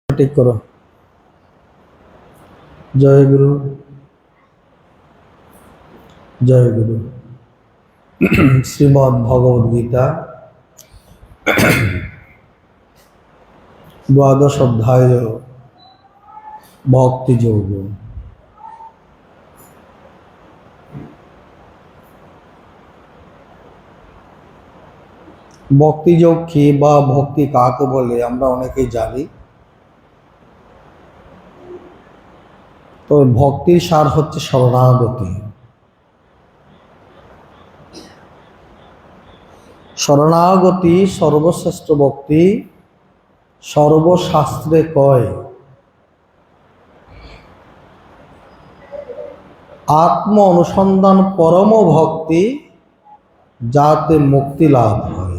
ঠিক করো। জয় গুরু, জয় গুরু। শ্রীমদ্ ভগবদ গীতা দ্বাদশ অধ্যায় ভক্তি যোগ। ভক্তি যোগ কি বা ভক্তি কাকে বলে আমরা অনেকেই জানি। তো ভক্তির সার হচ্ছে শরণাগতি। শরণাগতি সর্বশ্রেষ্ঠ ভক্তি, সর্বশাস্ত্রে কয়। আত্ম অনুসন্ধান পরম ভক্তি, যাতে মুক্তি লাভ হয়।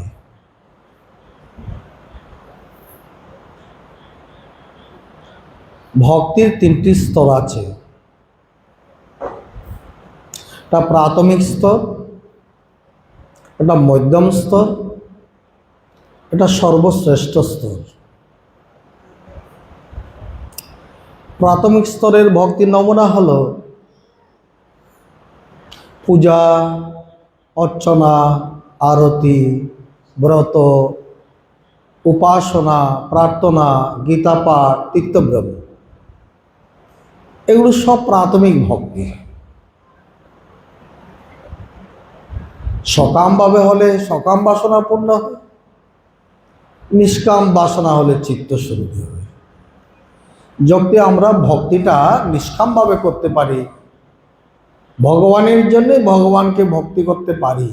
ভক্তির তিনটি স্তর আছে। এটা প্রাথমিক স্তর, এটা মধ্যম স্তর, এটা সর্বশ্রেষ্ঠ স্তর। প্রাথমিক স্তরের ভক্তির নমুনা হলো পূজা, অর্চনা, আরতি, ব্রত, উপাসনা, প্রার্থনা, গীতা পাঠ, তীর্থব্রত। এগুলো সব প্রাথমিক ভক্তি। সকামভাবে হলে সকাম বাসনা পূর্ণ হয়, নিষ্কাম বাসনা হলে চিত্তশুদ্ধি হয়। যদি আমরা ভক্তিটা নিষ্কামভাবে করতে পারি, ভগবানের জন্য ভগবানকে ভক্তি করতে পারি,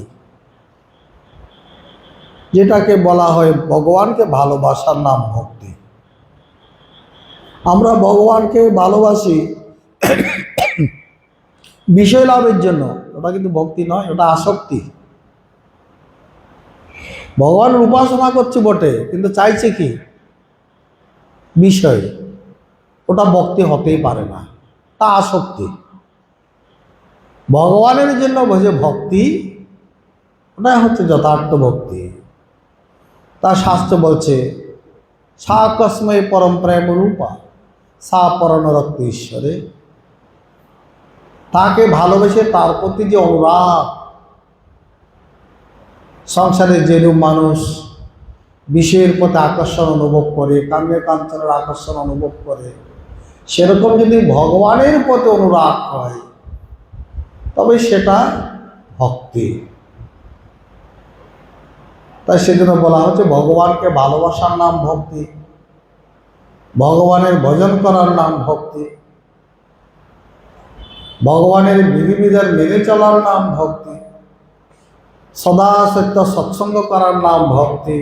যেটাকে বলা হয় ভগবানকে ভালোবাসার নাম ভক্তি। আমরা ভগবানকে ভালোবাসি বিষয় লাভের জন্য, ওটা কিন্তু ভক্তি নয়, ওটা আসক্তি। ভগবানের উপাসনা করছে বটে, কিন্তু চাইছে কি বিষয়, ওটা ভক্তি হতেই পারে না, তা আসক্তি। ভগবানের জন্য বোঝে ভক্তি, ওটা হচ্ছে যথার্থ ভক্তি। তার শাস্ত্র বলছে সা কস্মৈ পরম প্রেম রূপা সা পরনরক্ত ঈশ্বরে। তাকে ভালোবেসে তার প্রতি যে অনুরাগ, সংসারে যেরূপ মানুষ বিষয়ের প্রতি আকর্ষণ অনুভব করে, কাম্য কাঞ্চনের আকর্ষণ অনুভব করে, সেরকম যদি ভগবানের প্রতি অনুরাগ হয় তবে সেটা ভক্তি। তাই সেজন্য বলা হচ্ছে ভগবানকে ভালোবাসার নাম ভক্তি, ভগবানের ভজন করার নাম ভক্তি, ভগবানের বিধিবিধান মেনে চলার নাম ভক্তি, সদা সত্য সৎসঙ্গ করার নাম ভক্তি,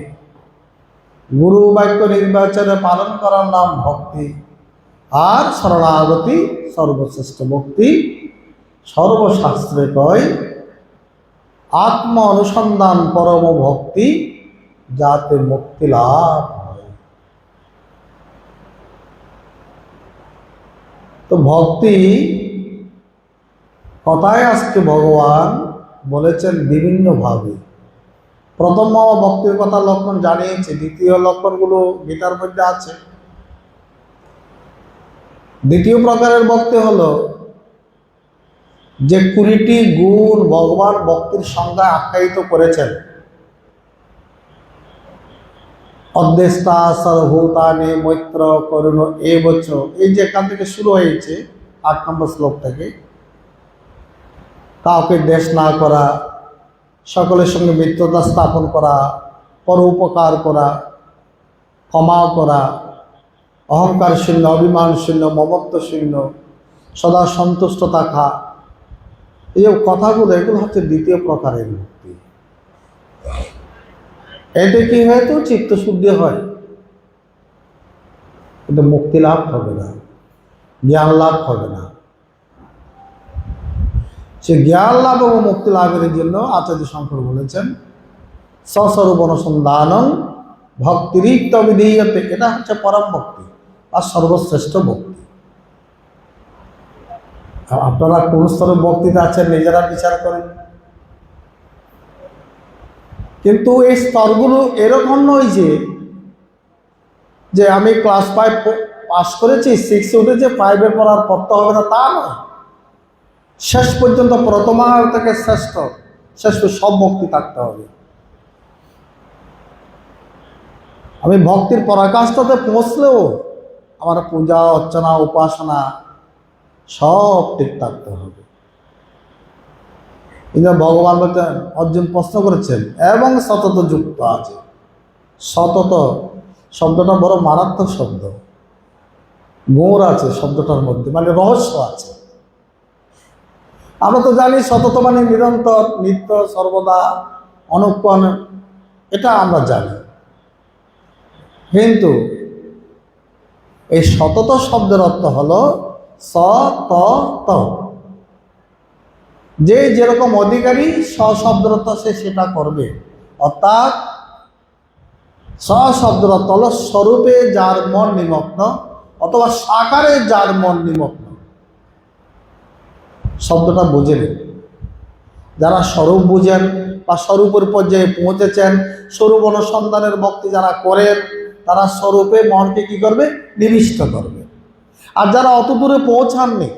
গুরু বাক্য নির্বাচনে পালন করার নাম ভক্তি। আর শরণাগতি সর্বশ্রেষ্ঠ ভক্তি। সর্বশাস্ত্রে কয় আত্ম অনুসন্ধান পরম ভক্তি, যাতে মুক্তি লাভ হয়। তো ভক্তি কথায় আজকে ভগবান বলেছেন বিভিন্নভাবে। প্রথম ভক্তির কথা লক্ষণ জানিয়েছে, দ্বিতীয় লক্ষণগুলো গীতার মধ্যে আছে। দ্বিতীয় প্রকারের ভক্তি হলো যে 20টি গুণ ভগবান ভক্তির সংজ্ঞায় আখ্যায়িত করেছেন। অদ্বেষ্টা সর্বভূতানি মৈত্র করুণ এবচ, এই যে এখান থেকে শুরু হয়েছে 8 নম্বর শ্লোক থেকে, কাউকে দ্বেষ না করা, সকলের সঙ্গে মিত্রতা স্থাপন করা, পরোপকার করা, ক্ষমা করা, অহংকার শূন্য, অভিমান শূন্য, মমত্ব শূন্য, সদা সন্তুষ্ট থাকা, এই যে কথাগুলো, এগুলো হচ্ছে দ্বিতীয় প্রকারের ভক্তি। এতে কি হয়তো চিত্তশুদ্ধি হয়, কিন্তু মুক্তি লাভ হবে না, জ্ঞান লাভ হবে না। সে জ্ঞান লাভ এবং মুক্তি লাভের জন্য আচার্য শঙ্কর বলেছেন স্বস্বরূপ অনুসন্ধানং ভক্তিরিক্ত বিধীয়তে, এটা হচ্ছে পরম ভক্তি আর সর্বশ্রেষ্ঠ ভক্তি। আপনারা কোন স্তরের ভক্তিতে আছেন নিজেরা বিচার করেন। কিন্তু এই স্তরগুলো এরকম নয় যে যে আমি ক্লাস 5 পাস করেছি, 6 উঠেছে, 5-এর পর আর পড়তে হবে না তা নয়। শেষ পর্যন্ত প্রথমার থেকে শেষ সব ভক্তি থাকতে হবে। আমি ভক্তির পরাকাষ্ঠাতে পৌঁছলেও আমার পূজা অর্চনা উপাসনা সব ঠিক থাকতে হবে। কিন্তু ভগবান বলতেন, অর্জুন প্রশ্ন করেছেন এবং সতত যুক্ত আছে। সতত শব্দটা বড় মারাত্মক শব্দ, গৌর আছে শব্দটার মধ্যে, মানে রহস্য আছে। আমরা তো জানি সতত মানে নিরন্তর, নিত্য, সর্বদা, অনুক্ষণ, এটা আমরা জানি। কিন্তু এই সতত শব্দের অর্থ হলো সতত, যে যেরকম অধিকারী শব্দের অর্থ সে সেটা করবে। অর্থাৎ শব্দের অর্থ হলো স্বরূপে যার মন নিমগ্ন অথবা সাকারে যার মন নিমগ্ন। শব্দটা বুঝে নেন। যারা স্বরূপ বুঝেন বা স্বরূপের পর্যায়ে পৌঁছেছেন, স্বরূপ অনুসন্ধানের ভক্তি যারা করেন, তারা স্বরূপে মনকে কি করবে? নিবিষ্ট করবে। আর যারা অত দূরে পৌঁছাননি,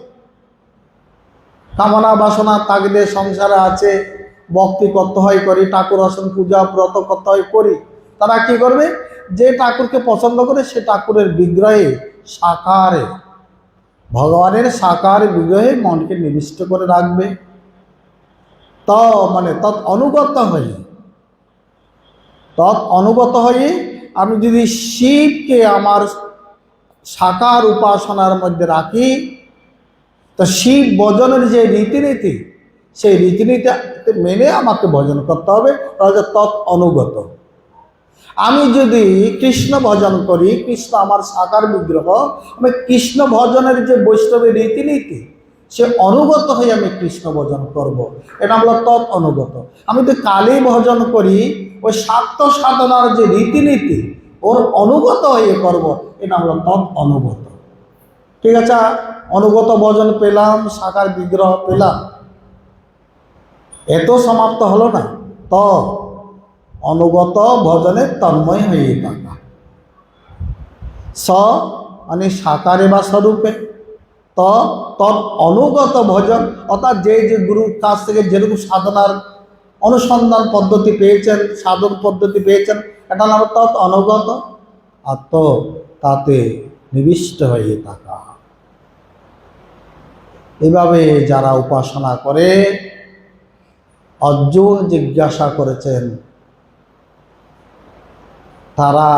কামনা বাসনা তাগিদে সংসারে আছে, ভক্তি করতে হয় করি, ঠাকুর আসন পূজা ব্রত করতে হয় করি, তারা কি করবে? যে ঠাকুরকে পছন্দ করে সে ঠাকুরের বিগ্রহে, সাকারে, ভগবানের সাকার বিগ্রহে মনকে নিবিষ্ট করে রাখবে। মানে তৎ অনুগত হয়ে আমি যদি শিবকে আমার সাকার উপাসনার মধ্যে রাখি, তো শিব ভজনের যে রীতিনীতি, সেই রীতিনীতি মেনে আমাকে ভজন করতে হবে, তাহলে তৎ অনুগত। আমি যদি কৃষ্ণ ভজন করি, কৃষ্ণ আমার সাকার বিগ্রহ, আমি কৃষ্ণ ভজনের যে বৈষ্ণবের রীতিনীতি, সে অনুগত হয়ে আমি কৃষ্ণ ভজন করব, এটা হলো তৎ অনুগত। আমি যদি কালী ভজন করি, ওই স্বার্থ সাধনার যে রীতিনীতি ওর অনুগত হয়ে করব, এটা হলো তৎ অনুগত। ঠিক আছে, অনুগত ভজন পেলাম, সাকার বিগ্রহ পেলাম, এত সমাপ্ত হলো না। অনুগত ভজনে তন্ময় হয়ে থাকা। মানে সাকারে বা স্বরূপে, তৎ অনুগত ভজন, অর্থাৎ যে গুরুর কাছ থেকে যেরকম সাধনার অনুসন্ধান পদ্ধতি পেয়েছেন, সাধন পদ্ধতি পেয়েছেন, এটা নাম তৎ অনুগত। আর তাতে নিবিষ্ট হয়ে থাকা। এভাবে যারা উপাসনা করে, অর্জুন জিজ্ঞাসা করেছেন, তারা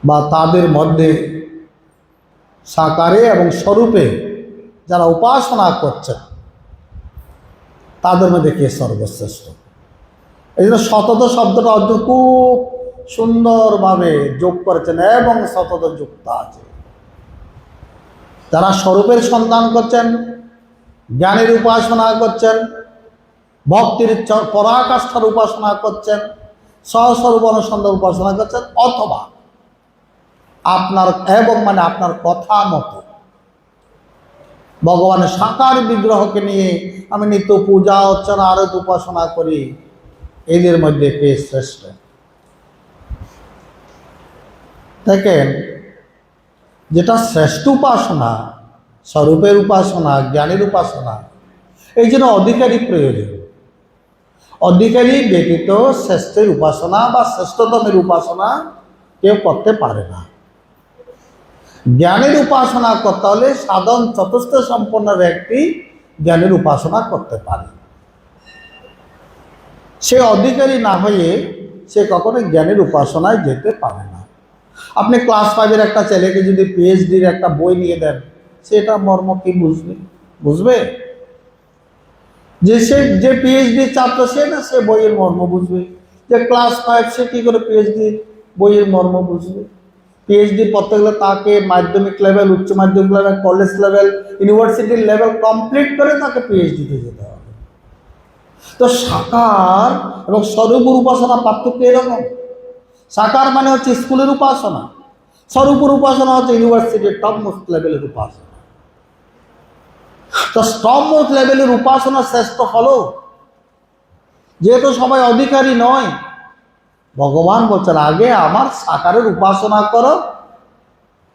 বা তাদের মধ্যে সাকারে এবং স্বরূপে যারা উপাসনা করছেন, তাদের মধ্যে কে সর্বশ্রেষ্ঠ? এই জন্য সতত শব্দটা অর্জুন খুব সুন্দরভাবে যোগ করেছেন, এবং সতত যুক্ত আছে। যারা স্বরূপের সন্ধান করছেন, জ্ঞানের উপাসনা করছেন, ভক্তির পরাকাষ্ঠার উপাসনা করছেন, স্বস্বরূপ অনুসন্ধান উপাসনা করছেন, অথবা আপনার মানে আপনার কথা মতো ভগবানের সাকার বিগ্রহকে নিয়ে আমি নিত্য পূজা অর্চনা আরত উপাসনা করি, এদের মধ্যে কে শ্রেষ্ঠ? দেখেন, যেটা শ্রেষ্ঠ উপাসনা, স্বরূপের উপাসনা, জ্ঞানের উপাসনা, এই জন্য অধিকারী প্রয়োজন। অধিকারী ব্যতীত শ্রেষ্ঠের উপাসনা বা শ্রেষ্ঠতমের উপাসনা কেউ করতে পারে না। জ্ঞানের উপাসনা করতে হলে সাধন চতুষ্ঠ সম্পন্ন ব্যক্তি জ্ঞানের উপাসনা করতে পারে। সে অধিকারী না হয়ে সে কখনো জ্ঞানের উপাসনায় যেতে পারে না। আপনি ক্লাস 5-এর একটা ছেলেকে যদি পিএইচডির একটা বই নিয়ে দেন, সেটা মর্ম কি বুঝবে? যে পিএইচডি ছাত্র সে না, সে বইয়ের মর্ম বুঝবে। যে ক্লাস 5 সে কি করে পিএইচডি বইয়ের মর্ম বুঝবে? পিএইচডি পড়তে গেলে তাকে মাধ্যমিক লেভেল, উচ্চ মাধ্যমিক লেভেল, কলেজ লেভেল, ইউনিভার্সিটির লেভেল কমপ্লিট করে তাকে পিএইচডিতে যেতে হবে। তো সাকার এবং স্বরূপের উপাসনা পার্থক্য এরকম। সাকার মানে হচ্ছে স্কুলের উপাসনা, স্বরূপের উপাসনা হচ্ছে ইউনিভার্সিটির টপ মোস্ট লেভেলের উপাসনা। তো টপ মোস্ট লেভেলের উপাসনা শ্রেষ্ঠ হলো, যেহেতু সবাই অধিকারী নয়, ভগবান বলছেন আগে আমার সাকারের উপাসনা করো,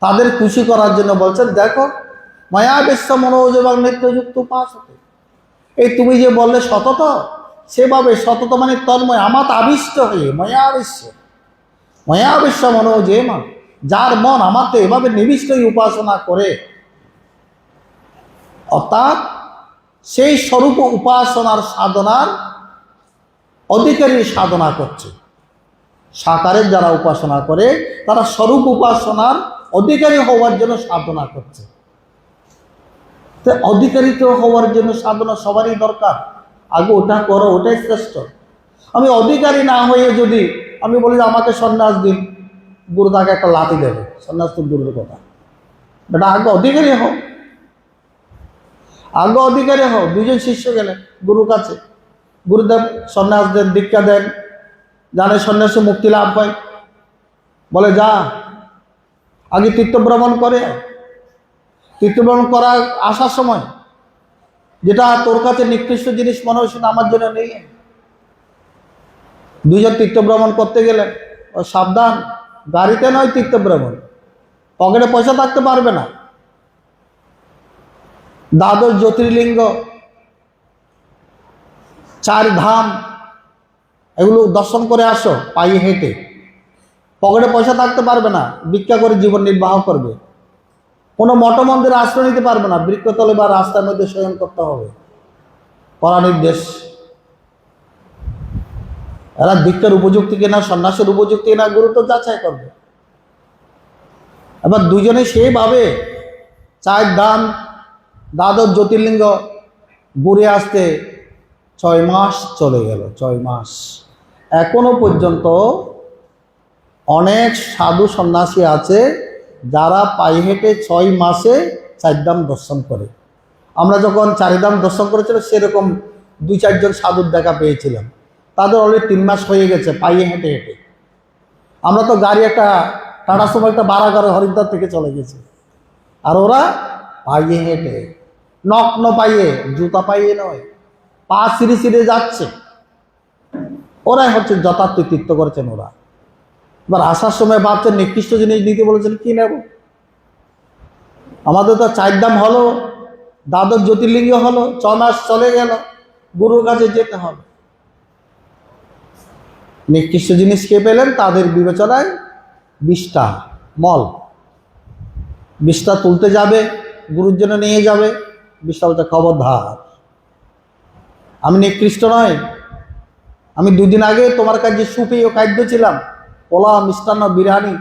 তাদের খুশি করার জন্য বলছেন দেখো মায়া বিশ্ব মনোজ এবং নিত্যযুক্ত উপাসকে। এই তুমি যে বললে সতত, সেভাবে সতত মানে তন্ময় আমার আবিষ্ট হয়ে মায়া বিশ্ব মনোজ মন, যার মন আমাকে এভাবে নিবিষ্টই উপাসনা করে, অর্থাৎ সেই স্বরূপ উপাসনার সাধনার অধিকারী সাধনা করছে। সাকারের যারা উপাসনা করে তারা স্বরূপ উপাসনার অধিকারী হওয়ার জন্য সাধনা করছে। তো অধিকারিত হওয়ার জন্য সাধনা সবারই দরকার, আগে ওটা করো, ওটাই শ্রেষ্ঠ। আমি অধিকারী না হয়ে যদি আমি বলি আমাকে সন্ন্যাস দিন, গুরু তাকে একটা লাথি দেবে, সন্ন্যাস তো দূরের কথা। বেটা আগে অধিকারী হও, আগে অধিকারী হও। দুজন শিষ্য গেলেন গুরুর কাছে, গুরুদেব সন্ন্যাস দেন, দীক্ষা দেন, জানে সন্ন্যাসে মুক্তি লাভ হয়। বলে যা আগে তীর্থভ্রমণ করে, তীর্থভ্রমণ করা আসার সময় যেটা তোর কাছে নিকৃষ্ট জিনিস মনে হয় সেটা আমার জন্য নেই। দুজন তীর্থভ্রমণ করতে গেলেন, ও সাবধান, গাড়িতে নয় তীর্থভ্রমণ, পকেটে পয়সা থাকতে পারবে না। দ্বাদশ জ্যোতির্লিঙ্গ, 4 ধাম, এগুলো দর্শন করে আসো পায়ে হেঁটে, পকেটে পয়সা থাকতে পারবে না, ভিক্ষা করে জীবন নির্বাহ করবে। কোনো মঠ মন্দিরে আশ্রয় নিতে পারবে না, বৃক্ষতলে বা রাস্তার মধ্যে শয়ন করতে হবে, কড়া নির্দেশ। এরা ভিক্ষার উপযুক্ত কিনা, সন্ন্যাসের উপযুক্ত কিনা গুরুত্ব যাচাই করবে। এবার দুজনে সেইভাবে 4 ধাম, দ্বাদশ জ্যোতির্লিঙ্গ ঘুরে আসতে 6 মাস চলে গেল। 6 মাস এখনো পর্যন্ত অনেক সাধু সন্ন্যাসী আছে যারা পায়ে হেঁটে 6 মাসে 4 ধাম দর্শন করে। আমরা যখন 4 ধাম দর্শন করেছিলাম সেরকম 2-4 জন সাধুর দেখা পেয়েছিলাম, তাদের অলরেডি 3 মাস হয়ে গেছে পায়ে হেঁটে হেঁটে। আমরা তো গাড়ি একটা টাটা সুমো একটা ভাড়া করে হরিদ্বার থেকে চলে গেছি, আর ওরা পায়ে হেঁটে, নগ্ন পায়ে, জুতা পায়ে নয়, পা সিঁড়ে সিঁড়ে যাচ্ছে। ওরাই হচ্ছে যথার্থ তীর্থ করেছেন ওরা। এবার আসার সময় ভাবছেন নিকৃষ্ট জিনিস নিতে বলেছেন, কি নেব? আমাদের তো 4 ধাম হলো, দ্বাদশ জ্যোতির্লিঙ্গ হলো, 6 মাস চলে গেল, গুরুর কাছে যেতে হবে। নিকৃষ্ট জিনিস কে পেলেন? তাদের বিবেচনায় বিষ্ঠা, মল। বিষ্ঠা তুলতে যাবে, গুরুর জন্য নিয়ে যাবে, বিষ্ঠা বলতে খবরদার, আমি নিকৃষ্ট নয়, আমি 2 দিন আগে তোমার কাছে সুপেয় খাদ্য ছিলাম, পোলাও, মিষ্টান্ন, বিরিয়ানি,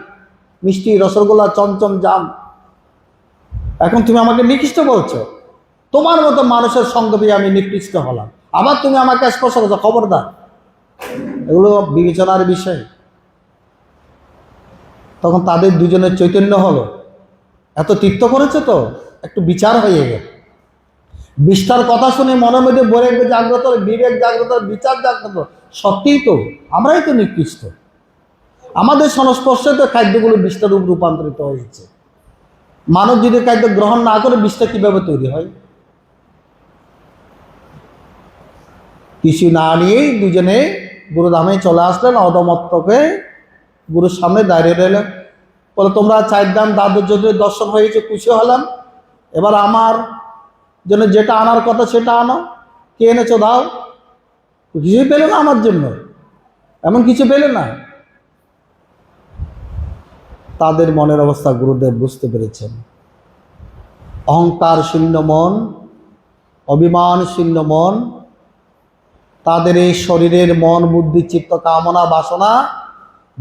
মিষ্টি, রসগোল্লা, চমচম, জাম, এখন তুমি আমাকে নিকৃষ্ট বলছো? তোমার মতো মানুষের সঙ্গ পেয়ে আমি নিকৃষ্ট হলাম, আবার তুমি আমাকে স্পর্শ করছো, খবরদার। এগুলো বিবেচনার বিষয়। তখন তাদের দুজনের চৈতন্য হলো, এত তীর্থ করেছে তো একটু বিচার হয়ে গেল। বিষ্ঠার কথা শুনে মনের মধ্যে বলে জাগ্রত, বিবেক জাগ্রত, বিচার জাগ্রত, সত্যিই তো আমরাই তো নিকৃষ্ট, আমাদের সংস্পর্শে তো খাদ্যগুলো বিষ্ঠার রূপ রূপান্তরিত হয়েছে। মানুষ যদি খাদ্য গ্রহণ না করে বিষ্ঠা কিভাবে তৈরি হয়? কিছু না নিয়েই দুজনে গুরুধামে চলে আসলেন। অদমত্তকে গুরুর সামনে দাঁড়িয়ে রইলেন, বলে তোমরা 4 ধাম দ্বাদশ জ্যোতির্লিঙ্গ দর্শন হয়েছে, খুশি হলাম, এবার আমার জন্য যেটা আনার কথা সেটা আনো। কে এনেছো দাও। কিছুই পেলে না আমার জন্য, এমন কিছু পেলে না। তাদের মনের অবস্থা গুরুদেব বুঝতে পেরেছেন। অহংকার শূন্য মন, অভিমান শূন্য মন, তাদের এই শরীরের মন, বুদ্ধি, চিত্ত, কামনা, বাসনা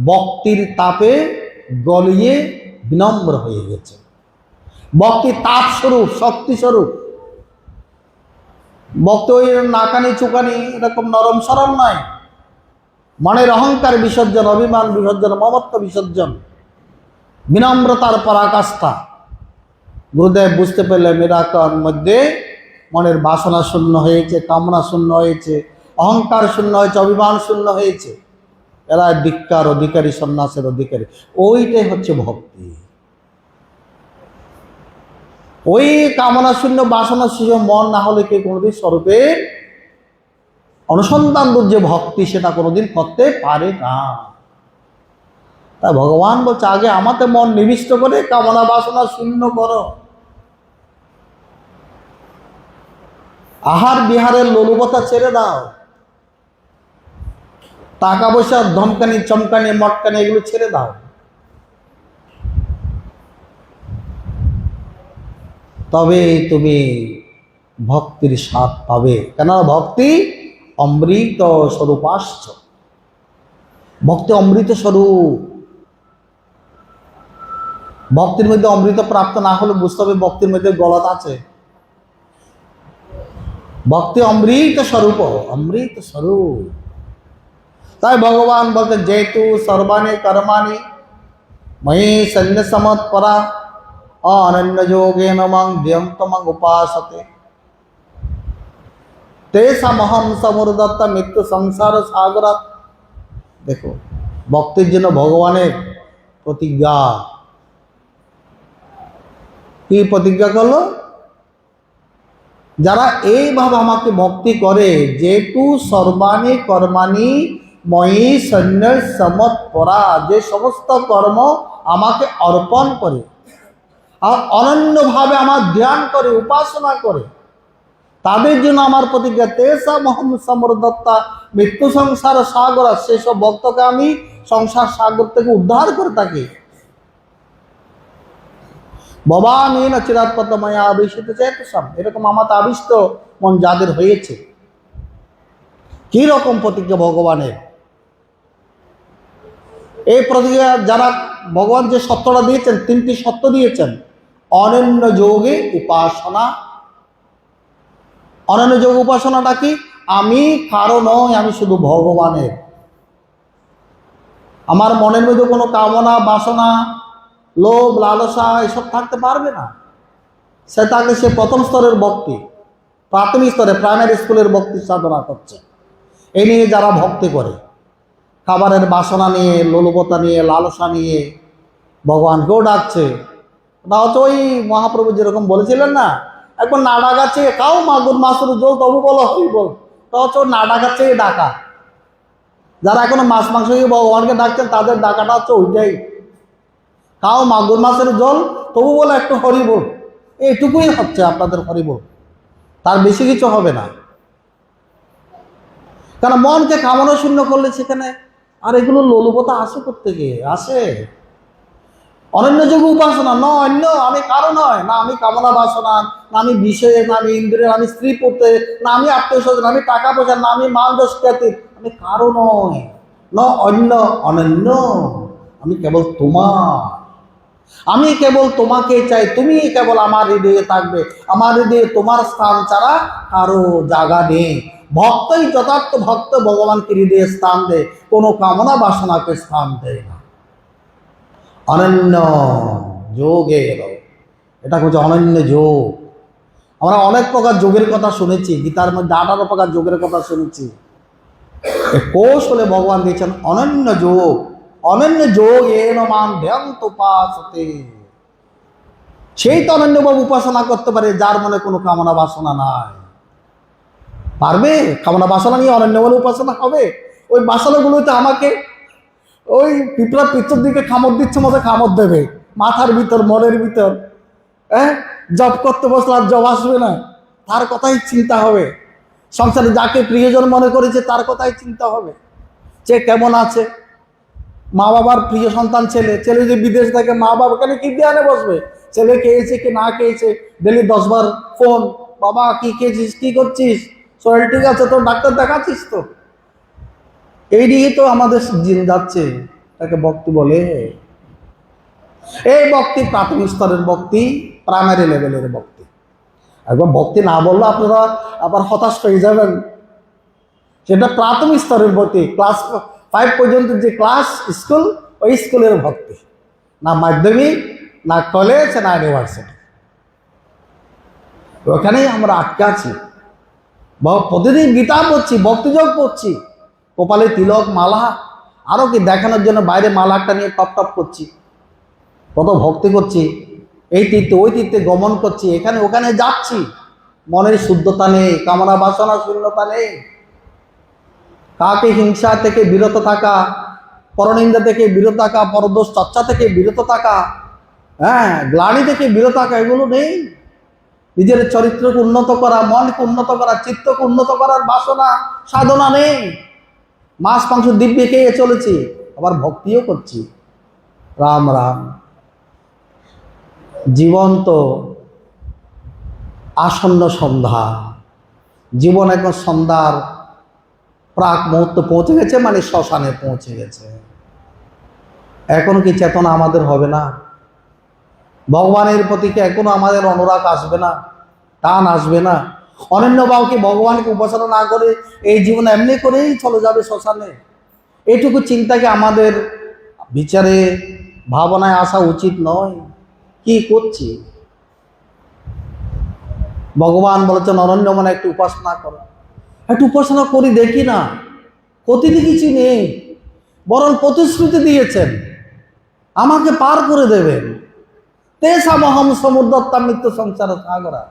ভক্তির তাপে গলিয়ে বিনম্র হয়ে গেছে। ভক্তি তাপ স্বরূপ, শক্তি স্বরূপ। ভক্ত ওই নাকানি চুকানি এরকম নরম সরম নয়, মনের অহংকার বিসর্জন, অভিমান বিসর্জন, মমত্ব বিসর্জন, বিনম্রতার পরাকাষ্ঠা। গুরুদেব বুঝতে পারলেন এরাকার মধ্যে মনের বাসনা শূন্য হয়েছে, কামনা শূন্য হয়েছে, অহংকার শূন্য হয়েছে, অভিমান শূন্য হয়েছে। এরা দীক্ষার অধিকারী, সন্ন্যাসের অধিকারী। ওইটাই হচ্ছে ভক্তি। ওই কামনা শূন্য, বাসনা শূন্য মন না হলে কে কোনোদিন স্বরূপের অনুসন্ধান যে ভক্তি সেটা কোনোদিন করতে পারে না। তাই ভগবান বলছে আগে আমাতে মন নিবিষ্ট করে কামনা বাসনা শূন্য করো। আহার বিহারের লোলুপতা ছেড়ে দাও, টাকা পয়সা ধমকানি চমকানি মটকানি এগুলো ছেড়ে দাও। তবে তুমি ভক্তির স্বাদ পাবে, কেন? ভক্তি অমৃত স্বরূপাশ্চ, ভক্তি অমৃত স্বরূপ। ভক্তির মধ্যে অমৃত প্রাপ্ত না হলে বুঝতে হবে ভক্তির মধ্যে গলদ আছে। ভক্তি অমৃত স্বরূপ, অমৃত স্বরূপ। তাই ভগবান বলতে যেহেতু সর্বাণী কর্মাণি ময়ি সন্ন্যসমৎপরা অনন্য যোগেন মাং ধ্যন্তমাং উপাসতে তেষামহং সমুদ্রত্ব মৃত্যু সংসার সাগরাত। দেখো, ভক্তির জন্য ভগবানের প্রতিজ্ঞা। কি প্রতিজ্ঞা করলো? যারা এইভাবে আমাকে ভক্তি করে, যেহেতু সর্বাণী কর্মাণি ময়ি সন্ন্যসমৎপরা, যে সমস্ত কর্ম আমাকে অর্পণ করে আর অনন্যভাবে আমার ধ্যান করে উপাসনা করে, তাদের জন্য আমার প্রতিজ্ঞা তেষামহং সমুদ্রত্বা মৃত্যু সংসার সাগর, সেসব ভক্তকে আমি সংসার সাগর থেকে উদ্ধার করে থাকি। ভবামি না চিরাৎপতময়া আবিষ্কৃত চেতসাম, এরকম আমার আবিষ্ট মন যাদের হয়েছে। কি রকম প্রতিজ্ঞা ভগবানের? এই প্রতিজ্ঞা যারা ভগবান যে সত্যটা দিয়েছেন, তিনটি সত্য দিয়েছেন। অনন্য যোগে উপাসনা। অনন্য যোগ উপাসনাটা কি? আমি কারো নই, আমি শুধু ভগবানের। আমার মনের মধ্যে কোনো কামনা বাসনা লোভ লালসা এসব থাকতে পারবে না। সে থাকলে সে প্রথম স্তরের ভক্তি, প্রাথমিক স্তরে প্রাইমারি স্কুলের ভক্তি সাধনা করছে। এই নিয়ে যারা ভক্তি করে, খাবারের বাসনা নিয়ে, লোলুপতা নিয়ে, লালসা নিয়ে ভগবানকেও ডাকছে, ওটা হচ্ছে ওই মহাপ্রভু যেরকম বলেছিলেন না, একবার না ডাকাচ্ছে কাউ মাগুর মাছের জল তবু বলো হই বল, তা হচ্ছে না ডাকাচ্ছে ডাকা। যারা এখনো মাছ মাংস ভগবানকে ডাকছেন তাদের ডাকাটা হচ্ছে ওইটাই, কাউ মাগুর মাছের জল তবু বলে একটু হরি বল। এইটুকুই হচ্ছে আপনাদের হরি বল, তার বেশি কিছু হবে না। কারণ মনকে কামনা শূন্য করলে সেখানে আর এগুলো লোলুপতা আসে কোত্থেকে? আসে অনন্য যোগ উপাসনা। নয় অন্য, আমি কারো নয়, না আমি কামনা বাসনা, না আমি বিষয়ে, না আমি ইন্দ্রিয়, আমি স্ত্রী পুত্রে, না আমি আত্মীয় স্বজন, আমি টাকা পয়সা, না আমি মান যশ খ্যাতি, আমি কারো নয়, ন অন্য অনন্য, আমি কেবল তোমার। আমি কেবল তোমাকে চাই, তুমি কেবল আমার হৃদয়ে থাকবে, আমার হৃদয়ে তোমার স্থান ছাড়া কারো জায়গা নেই। ভক্তই যথার্থ ভক্ত ভগবানকে হৃদয়ে স্থান দেয়, কোনো কামনা বাসনাকে স্থান দেয় না। অনন্য যোগের, এটা হচ্ছে অনন্য যোগ। আমরা অনেক প্রকার যোগের কথা শুনেছি, গীতার মধ্যে 18 প্রকার যোগের কথা শুনেছি। কৌশলে ভগবান দিয়েছেন অনন্য যোগ। অনন্য যোগ এন মান ধ্যান্ত উপাসতে, সেই তো অনন্যভাবে উপাসনা করতে পারে যার মনে কোনো কামনা বাসনা নাই। পারবে? কামনা বাসনা নিয়ে অনন্যভাবে উপাসনা হবে? ওই বাসনাগুলোতে আমাকে ওই পিঁপড়া পিঁচুর দিকে কামড় দিচ্ছে মতো কামড় দেবে, মাথার ভিতর মনের ভিতর। জব করতে বসলে আর জব আসবে না, তার কথাই চিন্তা হবে। সংসারে যাকে প্রিয়জন মনে করেছে তার কথাই চিন্তা হবে, সে কেমন আছে। মা বাবার প্রিয় সন্তান ছেলে, ছেলে যে বিদেশ থেকে মা বাবাকে কি ধ্যানে বসবে? ছেলে খেয়েছে কি না খেয়েছে, ডেলি 10 বার ফোন, বাবা কি খেয়েছিস, কি করছিস, শরীর ঠিক আছে তো, ডাক্তার দেখাচ্ছিস তো। এই নিয়ে তো আমাদের দিন যাচ্ছে, তাকে ভক্তি বলে। এই ভক্তি প্রাথমিক স্তরের ভক্তি, প্রাইমারি লেভেলের ভক্তি। একবার ভক্তি না বললে আপনারা আবার হতাশ হয়ে যাবেন। সেটা প্রাথমিক স্তরের ভক্তি, ক্লাস 5 পর্যন্ত যে ক্লাস স্কুল, ওই স্কুলের ভক্তি, না মাধ্যমিক, না কলেজ, না ইউনিভার্সিটি। ওখানেই আমরা আটকে আছি। প্রতিদিন গীতা পড়ছি, ভক্তিযোগ পড়ছি, কপালে তিলক মালা, আরো কি দেখানোর জন্য বাইরে মালাটা নিয়ে টপ টপ করছি, কত ভক্তি করছি, এই তীর্থে ওই তীর্থে গমন করছি, এখানে ওখানে যাচ্ছি, মনের শুদ্ধতা নেই, কামনা বাসনা শূন্যতা নেই। কাকে হিংসা থেকে বিরত থাকা, পরনিন্দা থেকে বিরত থাকা, পরদোষ চর্চা থেকে বিরত থাকা, হ্যাঁ, গ্লানি থেকে বিরত থাকা, এগুলো নেই। নিজের চরিত্রকে উন্নত করা, মনকে উন্নত করা, চিত্তকে উন্নত করার বাসনা সাধনা নেই। মাছ মাংস দিব্যে খেয়ে চলেছি, আবার ভক্তিও করছি। রাম রাম। জীবন তো আসন্ন সন্ধ্যা, জীবন এখন সন্ধ্যার প্রাক মুহূর্ত পৌঁছে গেছে, মানে শ্মশানে পৌঁছে গেছে। এখন কি চেতনা আমাদের হবে না? ভগবানের প্রতি কি এখনো আমাদের অনুরাগ আসবে না, টান আসবে না? অনন্য ভাব কি ভগবানকে উপাসনা না করে এই জীবন এমনি করেই চলে যাবে শ্মশানে? এইটুকু চিন্তা কি আমাদের বিচারে ভাবনায় আসা উচিত নয়? কি করছি? ভগবান বলেছেন অনন্য মনে একটু উপাসনা করো। একটু উপাসনা করি দেখি না, ক্ষতিতে কিছু নেই, বরং প্রতিশ্রুতি দিয়েছেন আমাকে পার করে দেবেন। তেসামহম সমুদ্রত্তা মৃত্যু সংসার সাগরা।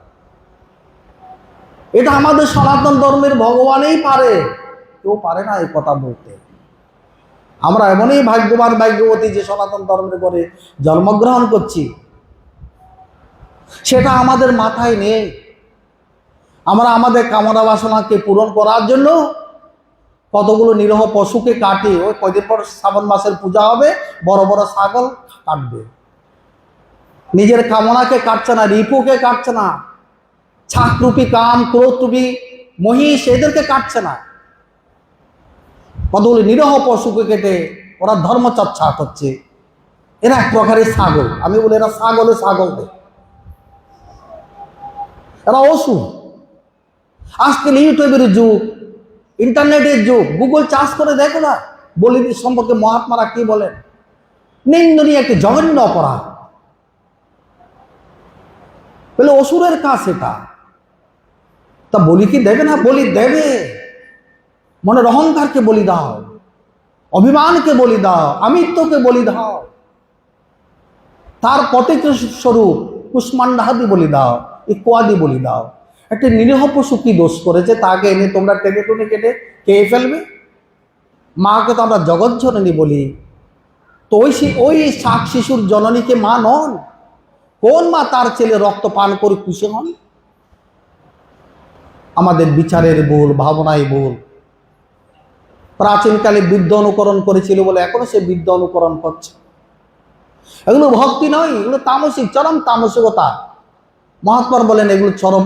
এটা আমাদের সনাতন ধর্মের ভগবানই পারে, কেউ পারে না এই কথা বলতে। আমরা এমনই ভাগ্যবান ভাগ্যবতী যে সনাতন ধর্মের করে জন্মগ্রহণ করছি, সেটা আমাদের মাথায় নেই। আমরা আমাদের কামনা বাসনাকে পূরণ করার জন্য কতগুলো নিরহ পশুকে কাটি। ওই কয়দিন পর শ্রাবণ মাসের পূজা হবে, বড় বড় ছাগল কাটবে। নিজের কামনাকে কাটছে না, রিপুকে কাটছে না, ছাকরূপী কাম ক্রোধরূপী মহিষ এদেরকে কাটছে না, কতগুলো নিরহ পশুকে কেটে ওরা ধর্মচর্চা করছে। এরা এক প্রকারের ছাগল। আমি বলি এরা ছাগলদের, এরা অসুর। আজকাল ইউটিউবের যুগ, ইন্টারনেটের যুগ, গুগল চার্জ করে দেখো না বলি সম্পর্কে মহাত্মারা কি বলেন। নিন্দনীয় একটি জঘন্য অপরাধ, বলে অসুরের কাজ এটা। তা বলি কি দেবে না? বলি দেবে। মনের অহংকারকে বলি দাও, অভিমানকে বলি দাও, আমিত্বকে বলি দাও, তার প্রতীক স্বরূপ কুষ্মান্ডাহাদি বলি দাও, ইকুয়াদি বলি দাও। একটা নিরীহ পশু কি দোষ করেছে তাকে এনে তোমরা টেনে টুনে কেটে খেয়ে ফেলবে? মাকে তো আমরা জগৎ জননী বলি, তো ওই শাক শিশুর জননীকে মা নন? কোন মা তার ছেলে রক্ত পান করে খুশি হন? আমাদের বিচারের ভুল, ভাবনায় ভুল। প্রাচীনকালে বৃদ্ধ অনুকরণ করেছিল বলে এখনো সে বৃদ্ধ অনুকরণ করছে। এগুলো ভক্তি নয়, এগুলো তামসিক, চরম তামসিকতা। মহাত্মা বলেন এগুলো চরম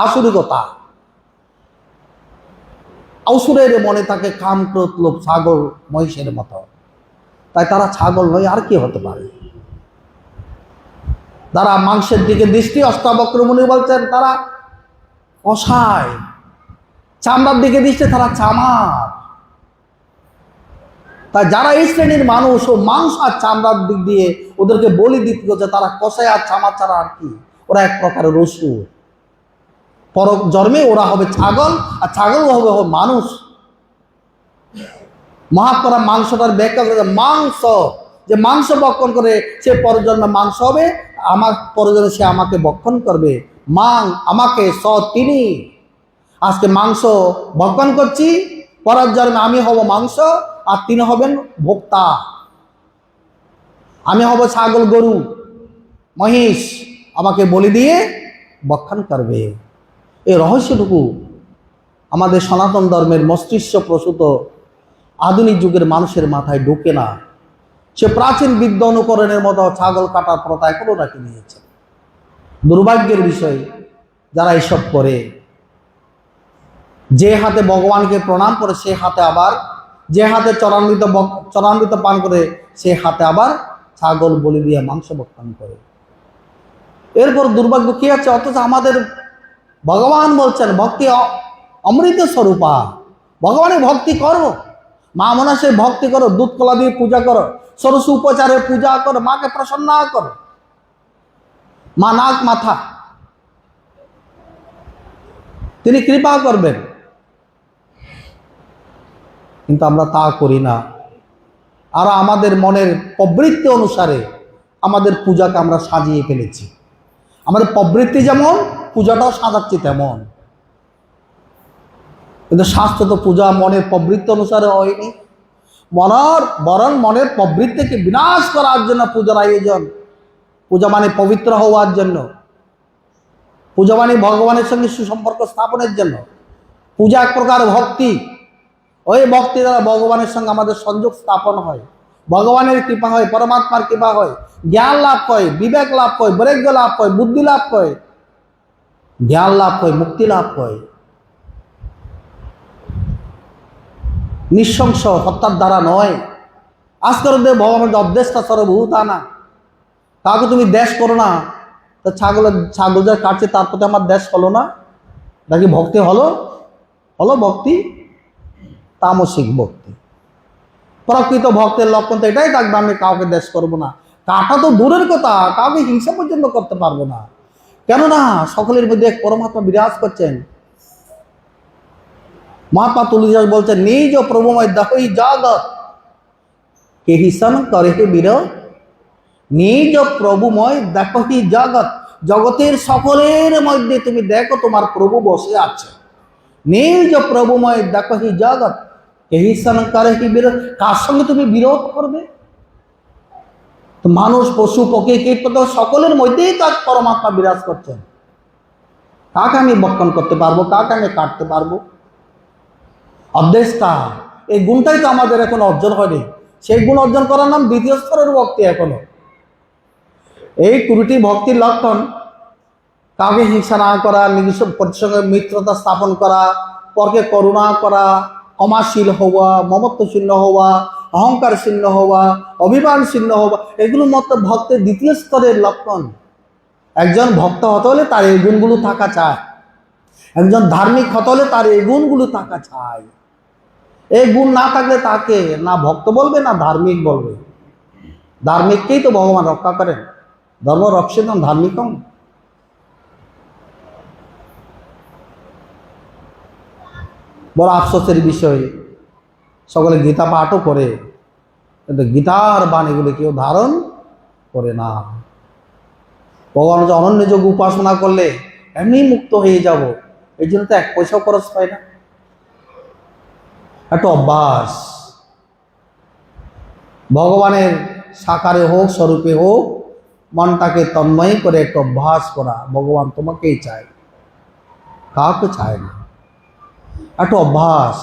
আসুরিকতা। অসুরের মনে থাকে কাম ক্রোধ লোভ, ছাগল মহিষের মতো। তাই তারা ছাগল নয়, আর কি হতে পারে? তারা মাংসের দিকে দৃষ্টি, অষ্টাবক্র মুনি বলছেন তারা অসায়। চামড়ার দিকে দৃষ্টি, তারা চামার। তাই যারা এই শ্রেণীর মানুষ ও মাংস আর চামড়ার দিক দিয়ে ওদেরকে বলি দিতে হচ্ছে, তারা কষায় আর চামার ছাড়া আর কি? ওরা এক প্রকারের অসুর। পর জন্মে ওরা হবে ছাগল, আর ছাগল হবে মানুষ। মহাত্মারা মাংসটার ব্যাখ্যা করে, মাংস যে মাংস ভক্ষণ করে সে পরজন্মে মাংস হবে, আমার পরজন্মে সে আমাকে ভক্ষণ করবে। আমাকে তিনি। আজকে মাংস ভক্ষণ করছি, পরের জন্মে আমি হব মাংস, আর তিনি হবেন ভোক্তা। আমি হব ছাগল, গরু, মহিষ, আমাকে বলি দিয়ে ভক্ষণ করবে। এই রহস্যটুকু আমাদের সনাতন ধর্মের মস্তিষ্ক প্রসূত আধুনিক যুগের মানুষের মাথায় ঢোকে না। সে প্রাচীন বিদ্যা অনুকরণের মতো ছাগল কাটার প্রথা এখনো রাখি নিয়েছে। দুর্ভাগ্যের বিষয় যারা এসব করে, যে হাতে ভগবানকে প্রণাম করে সে হাতে আবার, যে হাতে চরণামৃত পান করে সে হাতে আবার ছাগল বলি দিয়ে মাংস ভক্ষণ করে। এরপর দুর্ভাগ্য কি আছে? অথচ আমাদের ভগবান বলছেন ভক্তি অমৃত স্বরূপা, ভগবানের ভক্তি করো, মা মনসে ভক্তি করো, দুধ কলা দিয়ে পূজা করো, ষোড়শ উপচারে পূজা করো, মাকে প্রসন্ন করো। মা নাক মাথা, তিনি কৃপা করবেন। কিন্তু আমরা তা করি না। আর আমাদের মনের প্রবৃত্তি অনুসারে আমাদের পূজাকে আমরা সাজিয়ে ফেলেছি। আমাদের প্রবৃত্তি যেমন, পূজাটাও সাজাচ্ছি তেমন। কিন্তু শাস্ত্র তো পূজা মনের প্রবৃত্তি অনুসারে হয়নি। বরং মনের প্রবৃত্তিকে বিনাশ করার জন্য পূজার আয়োজন। পূজা মানে পবিত্র হওয়ার জন্য, পূজা মানে ভগবানের সঙ্গে সুসম্পর্ক স্থাপনের জন্য। পূজা এক প্রকার ভক্তি। ওই ভক্তি দ্বারা ভগবানের সঙ্গে আমাদের সংযোগ স্থাপন হয়, ভগবানের কৃপা হয়, পরমাত্মার কৃপা হয়, জ্ঞান লাভ হয়, বিবেক লাভ হয়, বৈরাগ্য লাভ হয়, বুদ্ধি লাভ হয়, জ্ঞান লাভ হয়, মুক্তি লাভ হয়। নিঃশংস হত্যার দ্বারা নয়। আজকের ভগবানের অধ্যেষ্টা সর্বভূতানা। কাউকে তুমি দেশ করো না, তো ছাগল যা কাটছে তার প্রতি আমার দেশ হলো না, নাকি ভক্তি হলো? হলো ভক্তি, তামসিক ভক্তি। প্রকৃত ভক্তের লক্ষণ তো এটাই থাকবে, আমি কাউকে দেশ করবো না। কাটা তো দূরের কথা, কাউকে হিংসা পর্যন্ত করতে পারবো না। কেননা সকলের মধ্যে এক পরমাত্মা বিরাজ করছেন। মহাত্মা তুলসীদাস বলছেন, নিজ প্রভুময় দেখই জগৎ কে হিসন করে হে বীর। নিজ প্রভুময় দেখি জগৎ, জগতের সকলের মধ্যে তুমি দেখো তোমার প্রভু বসে আছে। নিজ প্রভুময় দেখি জগৎ কে হিসন করে হে বীর। কার সঙ্গে তুমি বিরোধ করবে? তো মানুষ, পশু, পক্ষী, কীটপতঙ্গ সকলের মধ্যেই তার পরমাত্মা বিরাজ করছেন। কাকে আমি বক্ষণ করতে পারবো? কাকে আমি কাটতে পারবো? অধ্যেষ্টা, এই গুণটাই তো আমাদের এখন অর্জন হয়নি। সেই গুণ অর্জন করার নাম দ্বিতীয় স্তরের ভক্তি। এখনো এই 20টি ভক্তির লক্ষণ, কাউকে হিংসা না করা, নিজস্ব সঙ্গে মিত্রতা স্থাপন করা, পরকে করুণা করা, ক্ষমাশীল হওয়া, মমত্ব শূন্য হওয়া, অহংকার শূন্য হওয়া, অভিমান শূন্য হওয়া, এগুলো মত ভক্তের দ্বিতীয় স্তরের লক্ষণ। একজন ভক্ত হতে হলে তার এই গুণগুলো থাকা চায়। একজন ধার্মিক হতে হলে তার এই গুণগুলো থাকা চায়। এই গুণ না থাকলে তাকে না ভক্ত বলবে, না ধার্মিক বলবে। ধার্মিককেই তো ভগবান রক্ষা করেন। ধর্ম রক্ষিতম ধার্মিকম। বড় আফসোসের বিষয়, সকলে গীতা পাঠও করে, কিন্তু গীতার বাণীগুলি কেউ ধারণ করে না। ভগবান যে অনন্য যোগ উপাসনা করলে এমনি মুক্ত হয়ে যাব, এই জন্য তো 1 পয়সাও খরচ পায় না। একটা অভ্যাস, ভগবানের সাকারে হোক স্বরূপে হোক মনটাকে তন্ময় করে একটা অভ্যাস করা। ভগবান তোমাকেই চায়, কাউকে চায় না। একটা অভ্যাস,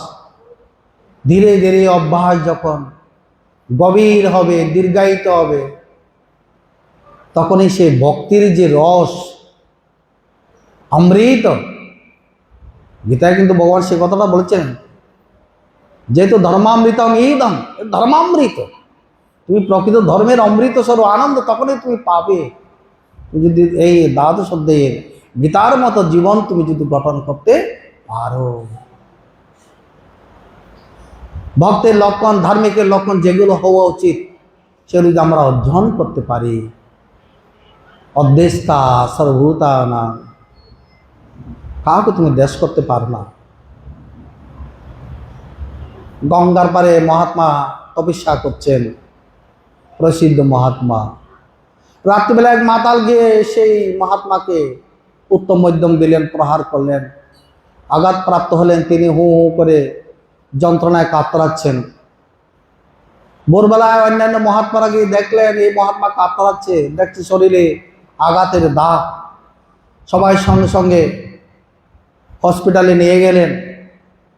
ধীরে ধীরে অভ্যাস যখন গভীর হবে, দীর্ঘায়িত হবে, তখনই সেই ভক্তির যে রস, অমৃত। গীতায় কিন্তু ভগবান সে কথাটা বলেছেন, যেহেতু ধর্মামৃতম ইদম, ধর্মামৃত। তুমি প্রকৃত ধর্মের অমৃত স্বরূপ আনন্দ তখনই তুমি পাবে। তুমি যদি এই দ্বাদশ অধ্যায়ের গীতার মতো জীবন তুমি যদি গঠন করতে পারো। ভক্তের লক্ষণ, ধার্মিকের লক্ষণ যেগুলো হওয়া উচিত, সেগুলো যদি আমরা অর্জন করতে পারি। অধ্যেষ্টা সর্বভূতানা, কাউকে তুমি দেশ করতে পারো না। গঙ্গার পারে মহাত্মা তপস্যা করছেন, প্রসিদ্ধ মহাত্মা। রাত্রিবেলা এক মাতাল গিয়ে সেই মহাত্মাকে উত্তম মধ্যম দিলেন, প্রহার করলেন। আঘাতপ্রাপ্ত হলেন, তিনি হু হু করে যন্ত্রণায় কাতরাচ্ছেন। ভোরবেলায় অন্যান্য মহাত্মারা গিয়ে দেখলেন এই মহাত্মা কাতরাচ্ছে, দেখছে শরীরে আঘাতের দাগ। সবাই সঙ্গে সঙ্গে হসপিটালে নিয়ে গেলেন।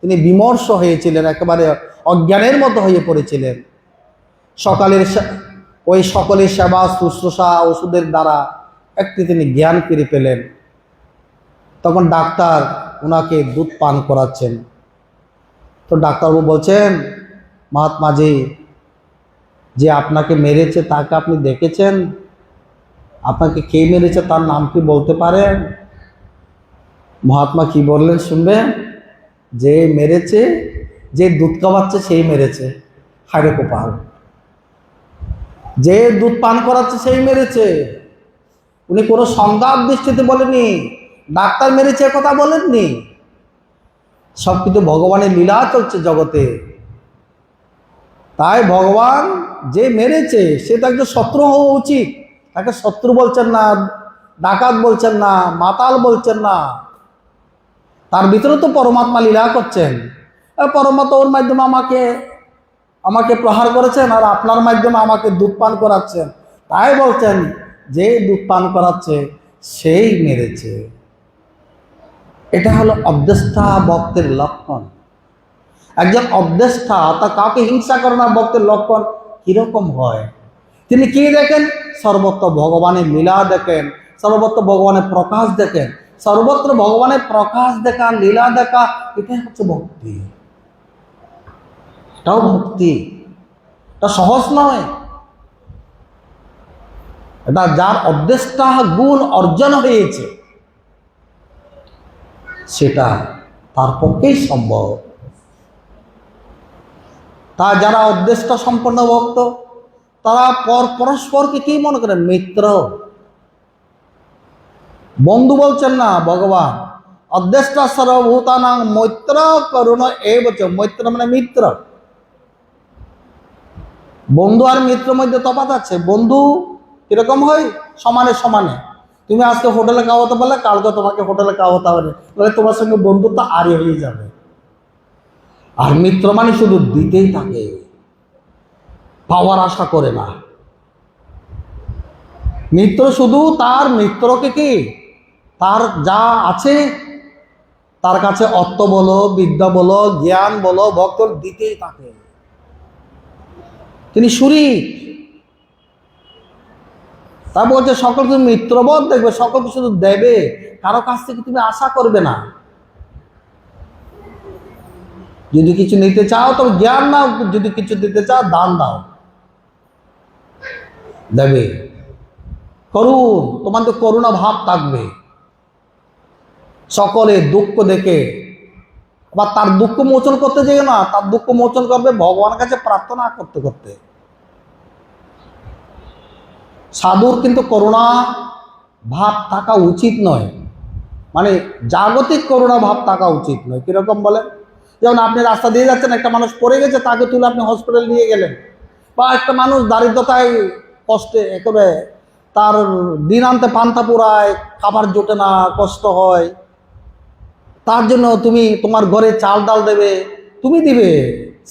তিনি বিমর্ষ হয়েছিলেন, একেবারে অজ্ঞানের মতো হয়ে পড়েছিলেন। ওই সকলের সেবা শুশ্রূষা ওষুধের দ্বারা একটি তিনি জ্ঞান ফিরে পেলেন। তখন ডাক্তার ওনাকে দুধ পান করাচ্ছেন। তো ডাক্তারবাবু বলছেন, মহাত্মাজি, যে আপনাকে মেরেছে তাকে আপনি দেখেছেন? আপনাকে কে মেরেছে তার নাম কি বলতে পারেন? মহাত্মা কি বললেন শুনবেন? যে মেরেছে, যে দুধ খাওয়াচ্ছে সেই মেরেছে। হায়রে কপাল, যে দুধ পান করাচ্ছে সেই মেরেছে। উনি কোনো সংজ্ঞার দৃষ্টিতে বলেনি, ডাক্তার মেরেছে কথা বলেননি। সব কিছু ভগবানের লীলা চলছে জগতে। তাই ভগবান যে মেরেছে সে তো একজন শত্রু হওয়া উচিত। তাকে শত্রু বলছেন না, ডাকাত বলছেন না, মাতাল বলছেন না। তার ভিতরে তো পরমাত্মা লীলা করছেন। পরমাত্মা ওর মাধ্যমে আমাকে আমাকে প্রহার করেছেন আর আপনার মাধ্যমে আমাকে দুধ পান করাচ্ছেন, তাই বলছেন যে দুধ পান করাচ্ছে সেই মেরেছে। এটা হলো অবদেষ্টা ভক্তের লক্ষণ। একজন অবদেষ্টা অর্থাৎ কাউকে হিংসা করে না ভক্তের লক্ষণ কিরকম হয়? তিনি কি দেখেন? সর্বত্র ভগবানের লীলা দেখেন, সর্বত্র ভগবানের প্রকাশ দেখেন। সর্বত্র ভগবানের প্রকাশ দেখা, লীলা দেখা, এটাই হচ্ছে ভক্তি। এটাও ভক্তি, এটা সহজ নয়। এটা যার অবদেষ্টা গুণ অর্জন হয়েছে সেটা তার পক্ষেই সম্ভব। তা যারা অবদেষ্টা সম্পন্ন ভক্ত তারা পরস্পরকে কি মনে করেন? মিত্র, বন্ধু বলছেন না ভগবান। অবদেষ্টা সর্বভূতানাং মৈত্র করুণ এবচ। মৈত্র মানে মিত্র। বন্ধু আর মিত্র মধ্যে তফাৎ আছে। বন্ধু কিরকম হয়? সমানে সমানে। তুমি আজকে হোটেলে খাওয়াতে পারলে কালকে তোমাকে হোটেলে খাওয়াতে হবে, তাহলে তোমার সঙ্গে বন্ধুত্ব আরই হয়ে যাবে। আর মিত্র মানে শুধু দিতেই থাকে, পাওয়ার আশা করে না। মিত্র শুধু তার মিত্রকে কি তার যা আছে তার কাছে অর্থ বলো, বিদ্যা বলো, জ্ঞান বলো, ভক্ত দিতেই থাকে। তিনি সুরী। তা বলছে সকল তুমি মিত্রবোধ দেখবে, সকলকে শুধু দেবে, কারো কাছ থেকে তুমি আশা করবে না। যদি কিছু নিতে চাও তবে জ্ঞান নাও, যদি কিছু দিতে চাও দান দাও, দেবে। করুণ, তোমাদের করুণা ভাব থাকবে। সকলে দুঃখ দেখে আবার তার দুঃখ মোচন করতে যেও না, তার দুঃখ মোচন করবে ভগবানের কাছে প্রার্থনা করতে করতে। সাধুর কিন্তু করুণা ভাব থাকা উচিত নয়, মানে জাগতিক করুণা ভাব থাকা উচিত নয়। কিরকম বলেন? যেমন আপনি রাস্তা দিয়ে যাচ্ছেন, একটা মানুষ পড়ে গেছে, তাকে তুলে আপনি হসপিটাল নিয়ে গেলেন। বা একটা মানুষ দারিদ্রতায় কষ্টে একেবারে তার দিন আনতে পান্তা পুরায়, খাবার জোটে না, কষ্ট হয়, তার জন্য তুমি তোমার ঘরে চাল ডাল দেবে, তুমি দিবে।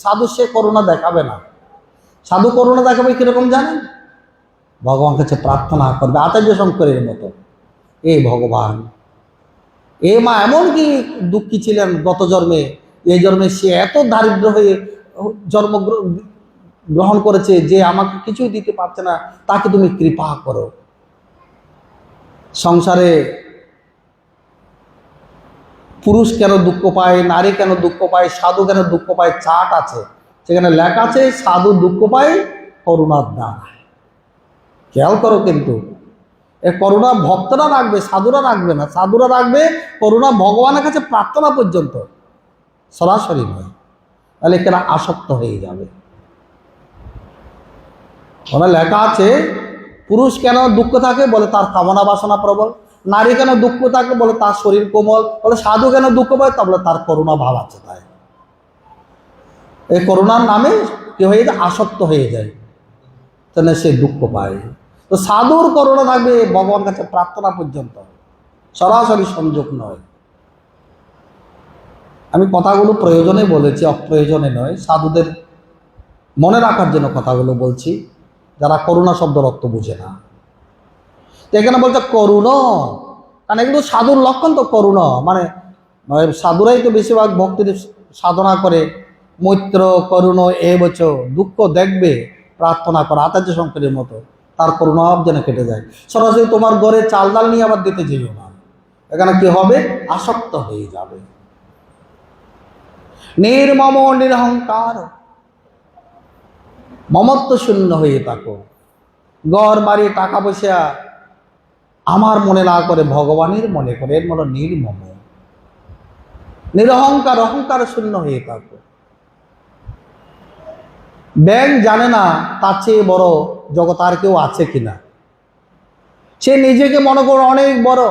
সাধু সে করুণা দেখাবে না। সাধু করুণা দেখাবে কিরকম জানেন? ভগবান কাছে প্রার্থনা করবে আচার্য শঙ্করের মতো, এ ভগবান, এ মা এমন কি দুঃখী ছিলেন গত জন্মে, এই জন্মে সে এত দারিদ্র হয়ে জন্ম গ্রহণ করেছে যে আমাকে কিছুই দিতে পারছে না, তাকে তুমি কৃপা করো। সংসারে পুরুষ কেন দুঃখ পায়, নারী কেন দুঃখ পায়, সাধু কেন দুঃখ পায়, চার্ট আছে, সেখানে লেখা আছে সাধু দুঃখ পায় করুণার দ্বারা। খেয়াল করো, কিন্তু এ করুণা ভক্তরা রাখবে, সাধুরা রাখবে না। সাধুরা রাখবে করুণা ভগবানের কাছে প্রার্থনা পর্যন্ত, সরাসরি নয়, তাহলে কেন আসক্ত হয়ে যাবে। ওরা লেখা আছে পুরুষ কেন দুঃখ থাকে, বলে তার কামনা বাসনা প্রবল। নারী কেন দুঃখ থাকে, বলে তার শরীর কোমল। বলে সাধু কেন দুঃখ পায়, তা বলে তার করুণা ভাব আছে। তাই এই করুণার নামে কি হয়ে যায়? আসক্ত হয়ে যায়, তাহলে সে দুঃখ পায়। তো সাধুর করুণা থাকবে ভগবান কাছে প্রার্থনা পর্যন্ত, সরাসরি সংযোগ নয়। আমি কথাগুলো প্রয়োজনে বলেছি, অপ্রয়োজনে নয়। সাধুদের মনে রাখার জন্য কথাগুলো বলছি, যারা করুণা শব্দের অর্থ বুঝে না। তো এখানে বলছে করুণ, কারণ এগুলো সাধুর লক্ষণ। তো করুণ মানে সাধুরাই তো বেশিরভাগ ভক্তির সাধনা করে। মৈত্র করুণ এ বছর, দুঃখ দেখবে, প্রার্থনা করা আচার্য শঙ্করের মতো, তার করুণাভাব যেন কেটে যায়। সরাসরি তোমার ঘরে চাল ডাল নিয়ে আবার দিতে যেও না, এখানে কি হবে? আসক্ত হয়ে যাবে। নির্মম নিরহংকার, মমত্ব শূন্য হয়ে থাকো। ঘর বাড়ি টাকা পয়সা আমার মনে না করে ভগবানের মনে করে, এর মনে নির্মম। নিরহংকার, অহংকার শূন্য হয়ে থাকো। ব্যাংক জানে না তার চেয়ে বড় জগৎ আর কেউ আছে কিনা। সে নিজেকে মনে করে অনেক বড়,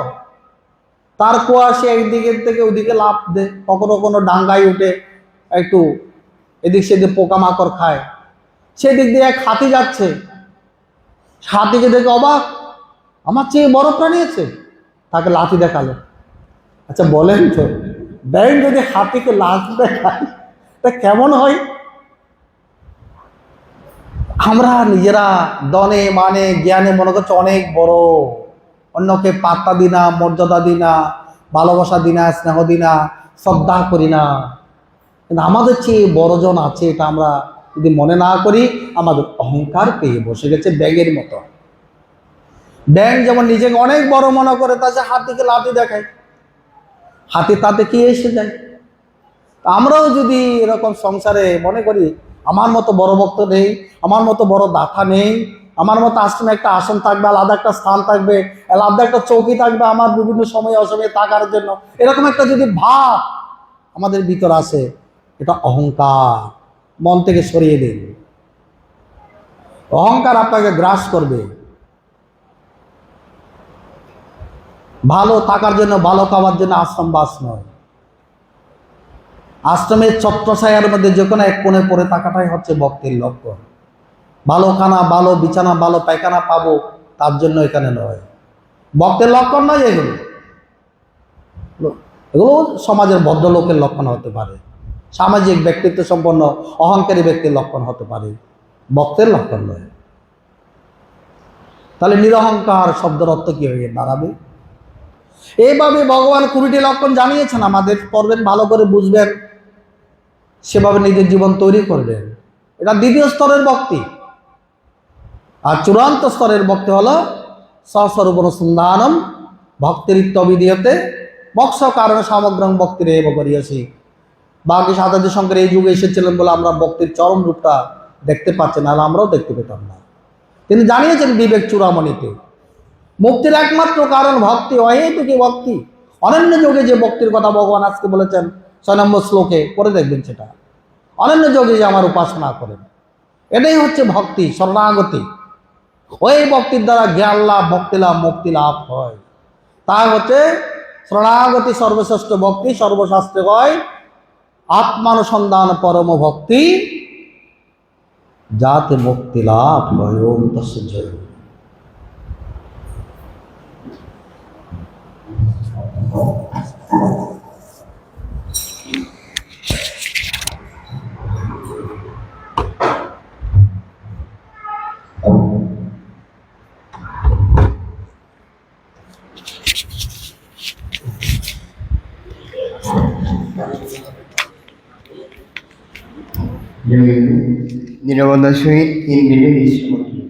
তার কুয়া সে একদিকের থেকে ওদিকে লাফ দেয়, কখনো কোনো ডাঙ্গায় উঠে একটু এদিক সেদিক পোকামাকড় খায়। সেদিক দিয়ে এক হাতি যাচ্ছে, হাতিকে দেখে অবাক, আমার চেয়ে বড় প্রাণী আছে, তাকে লাঠি দেখালো। আচ্ছা বলেন তো, ব্যাংক যদি হাতিকে লাঠি দেখায় তা কেমন হয়? আমরা নিজেরা দনে মানে জ্ঞানে মনে করছি অনেক বড়, অন্যকে পাত্তা দিই না, মর্যাদা দিই না, ভালোবাসা দিই না, স্নেহ দিই না, শ্রদ্ধা করি না। কিন্তু আমাদের চেয়ে বড়জন আছে, এটা আমরা যদি মনে না করি, আমাদের অহংকার পেয়ে বসে গেছে ব্যাঙের মতো। ব্যাঙ যেমন নিজেকে অনেক বড় মনে করে, তাছে হাতিকে লাথি দেখায়, হাতি তাতে কি এসে যায়। আমরাও যদি এরকম সংসারে মনে করি আমার মতো বড় ভক্ত নেই, আমার মতো বড় দাতা নেই, আমার মতো আশ্রমে একটা আসন থাকবে, আলাদা একটা স্থান থাকবে, আলাদা একটা চৌকি থাকবে আমার বিভিন্ন সময় অসময়ে থাকার জন্য, এরকম একটা যদি ভাব আমাদের ভিতর আসে, এটা অহংকার। মন থেকে সরিয়ে দিন। অহংকার আপনাকে গ্রাস করবে। ভালো থাকার জন্য, ভালো খাওয়ার জন্য আশ্রম বাস নয়। আশ্রমের ছত্রছায়ার মধ্যে যে কোনো এক কোণে পড়ে থাকাটাই হচ্ছে ভক্তির লক্ষ্য। ভালো খানা, ভালো বিছানা, ভালো পায়খানা পাবো তার জন্য এখানে নয়। ভক্তের লক্ষণ নয় এগুলো। এগুলো সমাজের ভদ্রলোকের লক্ষণ হতে পারে, সামাজিক ব্যক্তিত্ব সম্পন্ন অহংকারী ব্যক্তির লক্ষণ হতে পারে, ভক্তের লক্ষণ নয়। তাহলে নিরহংকার শব্দের অর্থ কি হয়ে দাঁড়াবে? এইভাবে ভগবান 20টি লক্ষণ জানিয়েছেন আমাদের, পড়বেন, ভালো করে বুঝবেন, সেভাবে নিজের জীবন তৈরি করবেন। এটা দ্বিতীয় স্তরের ভক্তি। আর চূড়ান্ত স্তরের ভক্তি হলো স্বস্বরূপ অনুসন্ধানম ভক্তিরিত্যবিধীয়তে মোক্ষ কারণ সামগ্রং ভক্তির এব করিয়াছি। বাকি সাধারণ শঙ্কর এই যুগে এসেছিলেন বলে আমরা ভক্তির চরম রূপটা দেখতে পাচ্ছি, নাহলে আমরাও দেখতে পেতাম না। তিনি জানিয়েছেন বিবেক চূড়ামণিতে মুক্তির একমাত্র কারণ ভক্তি, অহেতুকী ভক্তি। অনন্য যোগে যে ভক্তির কথা ভগবান আজকে বলেছেন 6 নম্বর শ্লোকে, পরে দেখবেন সেটা। অনন্য যোগে যে আমার উপাসনা করেন, এটাই হচ্ছে ভক্তি, শরণাগতি। ওই ভক্তির দ্বারা জ্ঞান লাভ, ভক্তি লাভ, মুক্তি লাভ হয়। তা হচ্ছে শরণাগতি সর্বশ্রেষ্ঠ ভক্তি। সর্বশাস্ত্রে কয় আত্মানুসন্ধান পরম ভক্তি, যাতে মুক্তি লাভ হয়। ওম তস্য জয়। দীনবন্ধুর সহিত 3 মিনিট বিশ্রাম।